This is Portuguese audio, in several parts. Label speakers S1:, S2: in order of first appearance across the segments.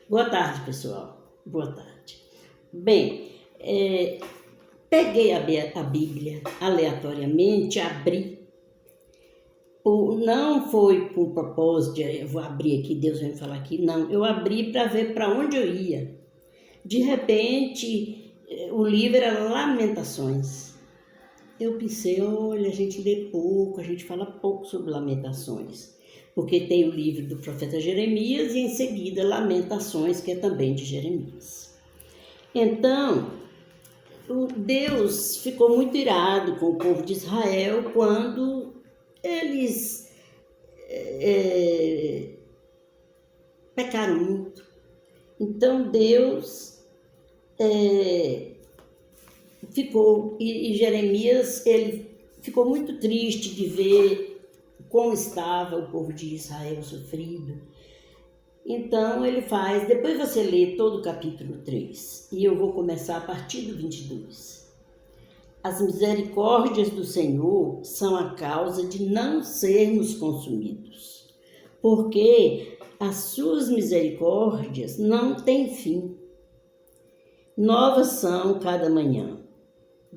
S1: Boa tarde, pessoal. Boa tarde. Bem, peguei a Bíblia aleatoriamente, abri. Não foi por propósito de eu vou abrir aqui, Deus vai me falar aqui. Não, eu abri para ver para onde eu ia. De repente, o livro era Lamentações. Eu pensei, olha, a gente lê pouco, a gente fala pouco sobre Lamentações. Porque tem o livro do profeta Jeremias e em seguida Lamentações, que é também de Jeremias. Então, Deus ficou muito irado com o povo de Israel quando eles pecaram muito. Então, Deus ficou, e Jeremias, ele ficou muito triste de ver como estava o povo de Israel sofrido. Então ele faz, depois você lê todo o capítulo 3, e eu vou começar a partir do 22. As misericórdias do Senhor são a causa de não sermos consumidos, porque as suas misericórdias não têm fim. Novas são cada manhã,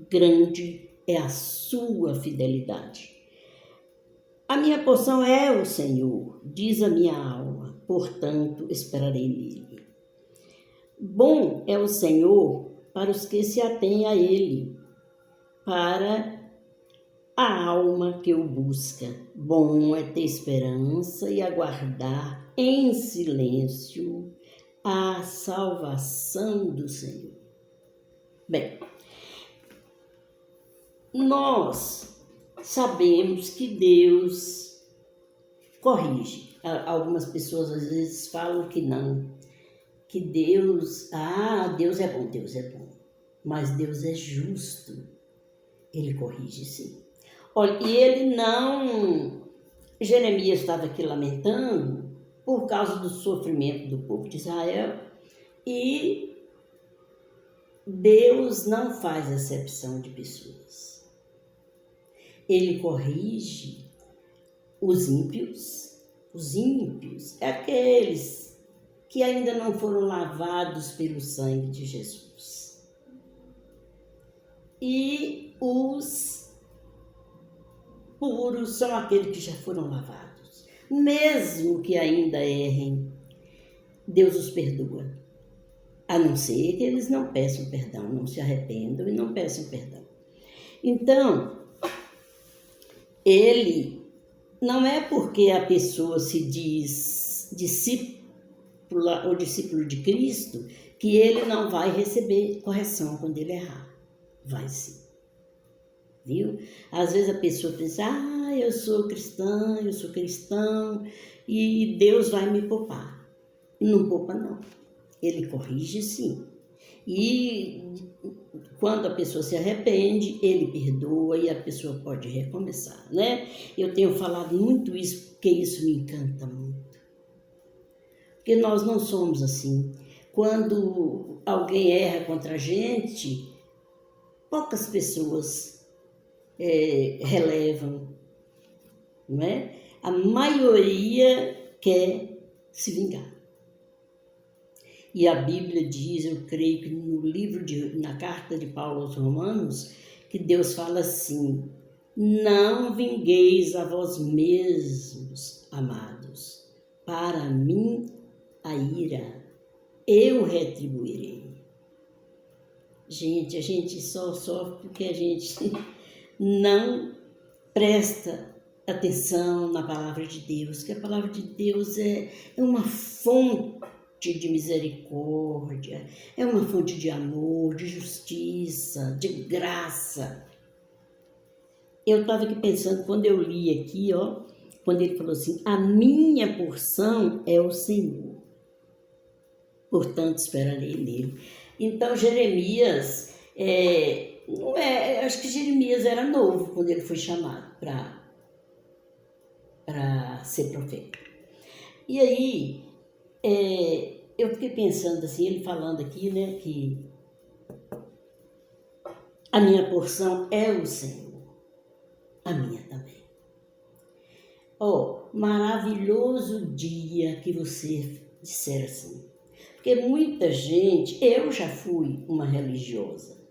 S1: grande é a sua fidelidade. A minha porção é o Senhor, diz a minha alma, portanto esperarei nele. Bom é o Senhor para os que se atêm a ele, para a alma que o busca. Bom é ter esperança e aguardar em silêncio a salvação do Senhor. Bem, nós sabemos que Deus corrige. Algumas pessoas às vezes falam que não, que Deus é bom, mas Deus é justo, ele corrige sim. Olha, e ele não, Jeremias estava aqui lamentando por causa do sofrimento do povo de Israel e Deus não faz acepção de pessoas. Ele corrige os ímpios, aqueles que ainda não foram lavados pelo sangue de Jesus. E os puros são aqueles que já foram lavados. Mesmo que ainda errem, Deus os perdoa. A não ser que eles não peçam perdão, não se arrependam e não peçam perdão. Então, ele não é porque a pessoa se diz discípula ou discípulo de Cristo que ele não vai receber correção quando ele errar. Vai sim. Viu? Às vezes a pessoa pensa, eu sou cristã, eu sou cristão e Deus vai me poupar. Não poupa não. Ele corrige sim. E quando a pessoa se arrepende, ele perdoa e a pessoa pode recomeçar, né? Eu tenho falado muito isso porque isso me encanta muito. Porque nós não somos assim. Quando alguém erra contra a gente, poucas pessoas relevam, não é? A maioria quer se vingar. E a Bíblia diz, eu creio que no na carta de Paulo aos Romanos, que Deus fala assim, não vingueis a vós mesmos, amados, para mim a ira, eu retribuirei. Gente, a gente só sofre porque a gente não presta atenção na palavra de Deus, que a palavra de Deus é uma fonte de misericórdia, é uma fonte de amor, de justiça, de graça. Eu estava aqui pensando, quando eu li aqui, quando ele falou assim, a minha porção é o Senhor, portanto esperarei nele. Então Jeremias, acho que Jeremias era novo quando ele foi chamado para ser profeta. E aí, eu fiquei pensando assim, ele falando aqui, né, que a minha porção é o Senhor, a minha também. Maravilhoso dia que você disser assim, Porque muita gente, eu já fui uma religiosa.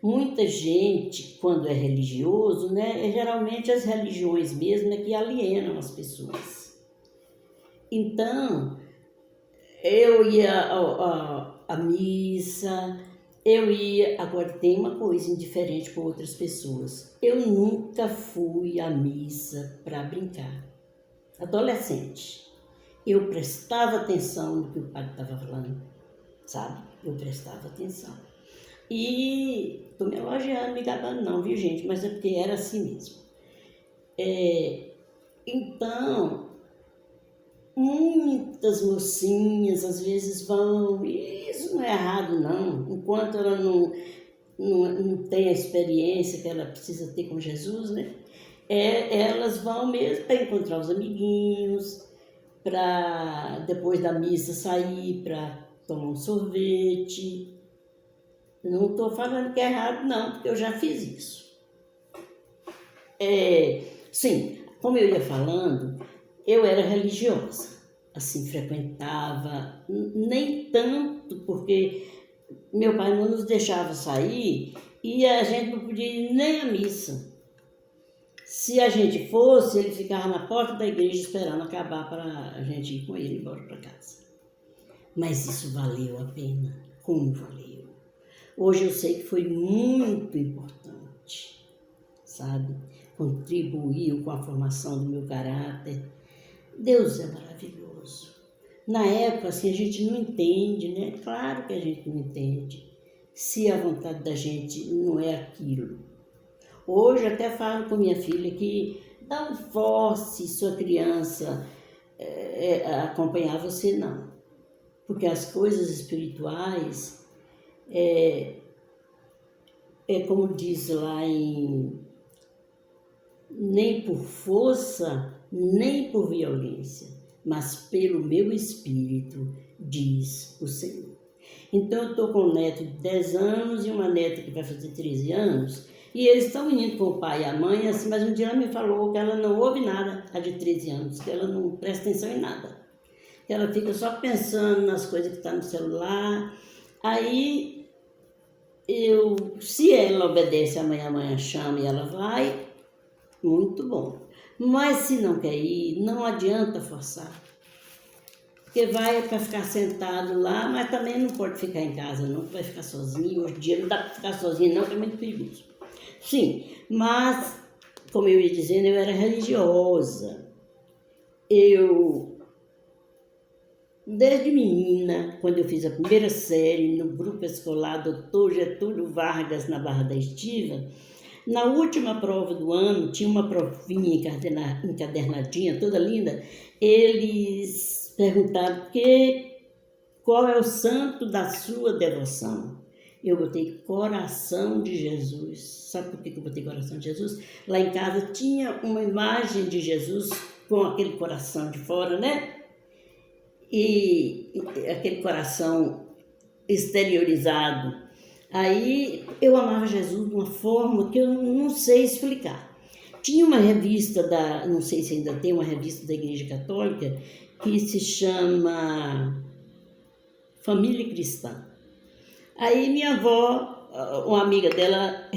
S1: Muita gente, quando é religioso, né, geralmente as religiões mesmo é que alienam as pessoas. Então, eu ia à missa, eu ia... Agora, tem uma coisa indiferente com outras pessoas. Eu nunca fui à missa para brincar. Adolescente, eu prestava atenção no que o padre estava falando, sabe? Eu prestava atenção. E estou me elogiando, me gabando não, viu gente? Mas é porque era assim mesmo. Então, muitas mocinhas às vezes vão, e isso não é errado não, enquanto ela não tem a experiência que ela precisa ter com Jesus, né? Elas vão mesmo para encontrar os amiguinhos, para depois da missa sair para tomar um sorvete. Não estou falando que é errado, não, porque eu já fiz isso. Sim, como eu ia falando, eu era religiosa. Assim, frequentava, nem tanto, porque meu pai não nos deixava sair e a gente não podia ir nem à missa. Se a gente fosse, ele ficava na porta da igreja esperando acabar para a gente ir com ele embora para casa. Mas isso valeu a pena. Como valeu? Hoje eu sei que foi muito importante, sabe? Contribuiu com a formação do meu caráter. Deus é maravilhoso. Na época, assim, a gente não entende, né? Claro que a gente não entende se a vontade da gente não é aquilo. Hoje até falo com minha filha que não force sua criança a acompanhar você, não. Porque as coisas espirituais... como diz lá nem por força, nem por violência, mas pelo meu espírito, diz o Senhor. Então eu estou com um neto de 10 anos e uma neta que vai fazer 13 anos, e eles estão indo com o pai e a mãe, assim, mas um dia ela me falou que ela não ouve nada, a de 13 anos, que ela não presta atenção em nada. Que ela fica só pensando nas coisas que estão no celular. Aí, se ela obedece, amanhã chama e ela vai, muito bom. Mas se não quer ir, não adianta forçar. Porque vai para ficar sentado lá, mas também não pode ficar em casa, não, vai ficar sozinho. Hoje em dia não dá para ficar sozinho, não, que é muito perigoso. Sim, mas, como eu ia dizendo, eu era religiosa. Desde menina, quando eu fiz a primeira série no grupo escolar Dr. Getúlio Vargas, na Barra da Estiva, na última prova do ano, tinha uma provinha encadernadinha, toda linda, eles perguntaram qual é o santo da sua devoção. Eu botei Coração de Jesus. Sabe por que eu botei Coração de Jesus? Lá em casa tinha uma imagem de Jesus com aquele coração de fora, né? E aquele coração exteriorizado. Aí eu amava Jesus de uma forma que eu não sei explicar. Tinha uma revista não sei se ainda tem, uma revista da Igreja Católica que se chama Família Cristã. Aí minha avó, uma amiga dela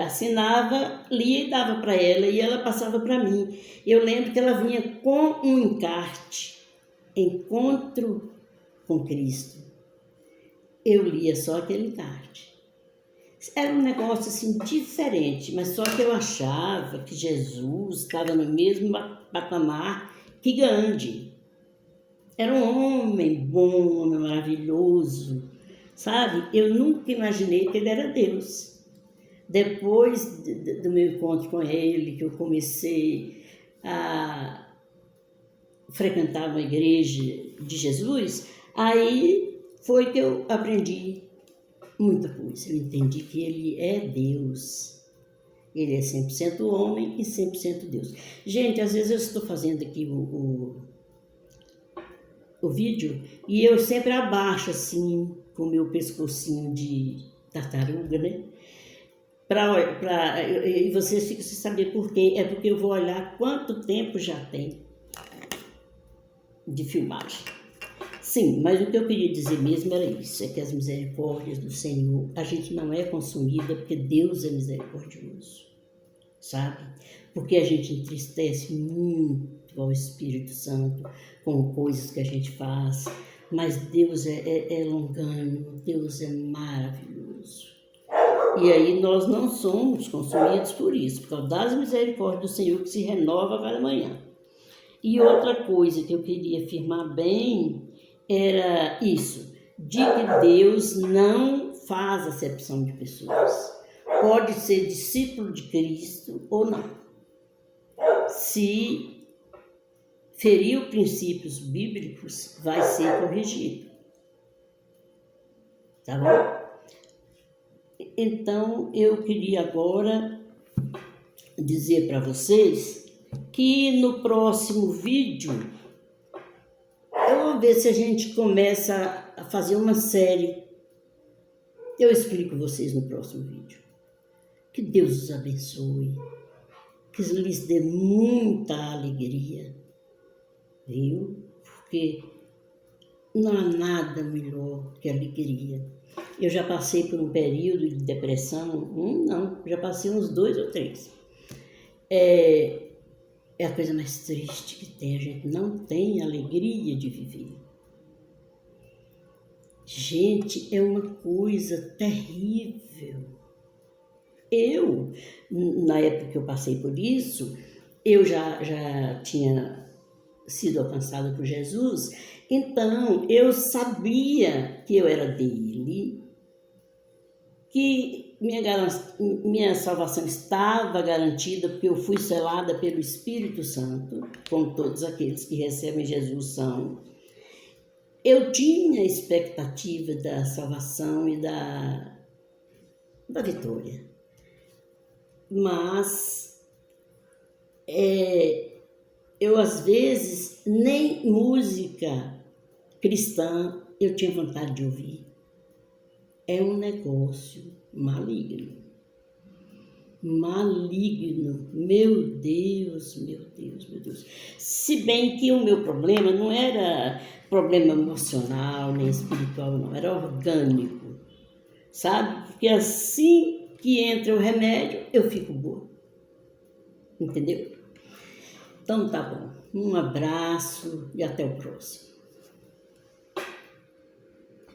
S1: assinava, lia e dava para ela, e ela passava para mim. Eu lembro que ela vinha com um encarte, Encontro com Cristo. Eu lia só aquele encarte. Era um negócio assim diferente, mas só que eu achava que Jesus estava no mesmo patamar que Gandhi. Era um homem bom, um homem maravilhoso, sabe? Eu nunca imaginei que ele era Deus. Depois do meu encontro com ele, que eu comecei a frequentar uma igreja de Jesus, aí foi que eu aprendi muita coisa. Eu entendi que ele é Deus. Ele é 100% homem e 100% Deus. Gente, às vezes eu estou fazendo aqui o vídeo e eu sempre abaixo assim, com o meu pescocinho de tartaruga, né? E vocês ficam sem saber por quê. É porque eu vou olhar quanto tempo já tem de filmagem. Sim, mas o que eu queria dizer mesmo era isso, é que as misericórdias do Senhor, a gente não é consumida porque Deus é misericordioso, sabe? Porque a gente entristece muito ao Espírito Santo com coisas que a gente faz, mas Deus é longânimo, Deus é maravilhoso. E aí nós não somos consumidos por isso, por causa das misericórdias do Senhor que se renova a cada manhã. E outra coisa que eu queria afirmar bem era isso, de que Deus não faz acepção de pessoas. Pode ser discípulo de Cristo ou não. Se feriu princípios bíblicos, vai ser corrigido. Tá bom? Então, eu queria agora dizer para vocês que no próximo vídeo, eu vou ver se a gente começa a fazer uma série. Eu explico vocês no próximo vídeo. Que Deus os abençoe, que lhes dê muita alegria, viu? Porque não há nada melhor que alegria. Eu já passei por um período de depressão, já passei uns 2 ou 3. É a coisa mais triste que tem, a gente não tem alegria de viver. Gente, é uma coisa terrível. Eu, na época que eu passei por isso, eu já tinha sido alcançada por Jesus, então eu sabia que eu era dele, que minha salvação estava garantida, porque eu fui selada pelo Espírito Santo, como todos aqueles que recebem Jesus são. Eu tinha expectativa da salvação e da vitória. Mas eu, às vezes, nem música cristã eu tinha vontade de ouvir. É um negócio maligno. Maligno. Meu Deus, meu Deus, meu Deus. Se bem que o meu problema não era problema emocional nem espiritual, não. Era orgânico. Sabe? Porque assim que entra o remédio, eu fico boa. Entendeu? Então tá bom. Um abraço e até o próximo.